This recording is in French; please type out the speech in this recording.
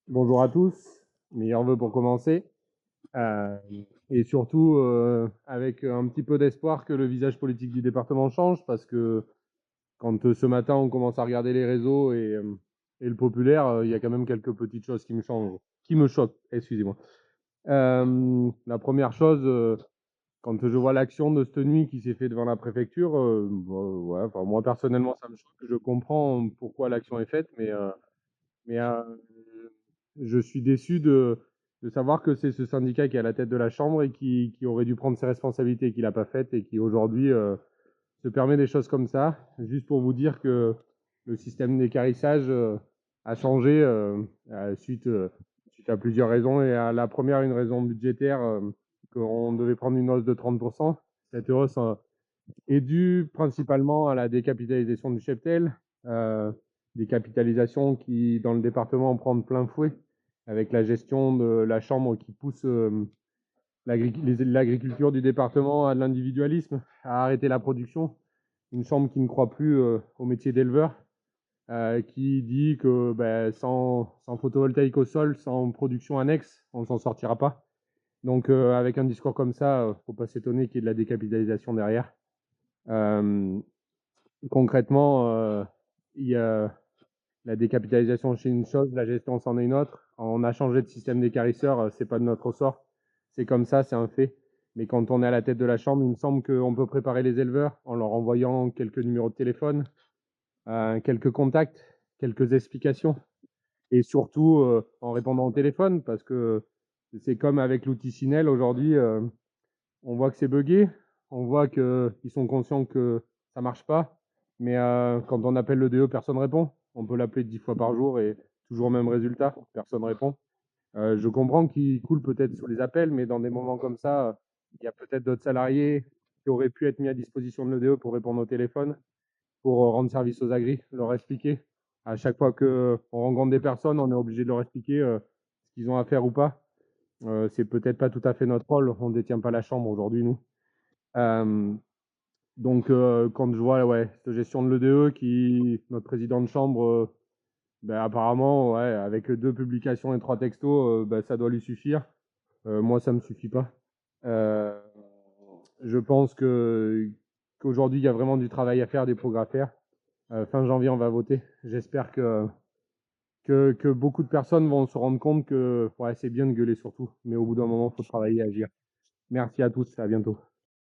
Bonjour à tous, meilleurs vœux pour commencer. Euh, et surtout avec un petit peu d'espoir que le visage politique du département change, parce que quand ce matin on commence à regarder les réseaux et le populaire, il y a quand même quelques petites choses qui me changent, qui me choquent, excusez-moi. La première chose, quand je vois l'action de cette nuit qui s'est faite devant la préfecture, ouais, enfin, moi personnellement ça me choque, je comprends pourquoi l'action est faite, mais je suis déçu de savoir que c'est ce syndicat qui est à la tête de la Chambre et qui aurait dû prendre ses responsabilités et qui l'a pas fait et qui aujourd'hui se permet des choses comme ça. Juste pour vous dire que le système d'équarrissage a changé suite à plusieurs raisons. Et à la première, une raison budgétaire, qu'on devait prendre une hausse de 30%. Cette hausse est due principalement à la décapitalisation du cheptel, décapitalisation qui, dans le département, prend de plein fouet avec la gestion de la Chambre qui pousse l'agriculture du département à l'individualisme, à arrêter la production. Une Chambre qui ne croit plus au métier d'éleveur, qui dit que sans photovoltaïque au sol, sans production annexe, on ne s'en sortira pas. Donc avec un discours comme ça, il ne faut pas s'étonner qu'il y ait de la décapitalisation derrière. Concrètement, il y a la décapitalisation, c'est une chose, la gestion, c'en est une autre. On a changé de système d'équarrisseur, c'est pas de notre ressort. C'est comme ça, c'est un fait. Mais quand on est à la tête de la Chambre, il me semble qu'on peut préparer les éleveurs en leur envoyant quelques numéros de téléphone, quelques contacts, quelques explications. Et surtout en répondant au téléphone, parce que c'est comme avec l'outil Sinel aujourd'hui, on voit que c'est buggé, on voit qu'ils sont conscients que ça marche pas, mais quand on appelle le DE, personne répond. On peut l'appeler 10 fois par jour et toujours le même résultat, personne répond. Je comprends qu'il coule peut-être sur les appels, mais dans des moments comme ça, il y a peut-être d'autres salariés qui auraient pu être mis à disposition de l'EDE pour répondre au téléphone, pour rendre service aux agris, leur expliquer. À chaque fois qu'on rencontre des personnes, on est obligé de leur expliquer ce qu'ils ont à faire ou pas. C'est peut-être pas tout à fait notre rôle, on ne détient pas la chambre aujourd'hui, nous. Euh, donc, quand je vois ouais, cette gestion de l'EDE, notre président de chambre, apparemment, ouais, avec 2 publications et 3 textos, ça doit lui suffire. Moi, ça me suffit pas. Euh, je pense qu'aujourd'hui, il y a vraiment du travail à faire, des progrès à faire. Fin janvier, on va voter. J'espère que beaucoup de personnes vont se rendre compte que ouais, c'est bien de gueuler surtout, mais au bout d'un moment, il faut travailler et agir. Merci à tous, à bientôt.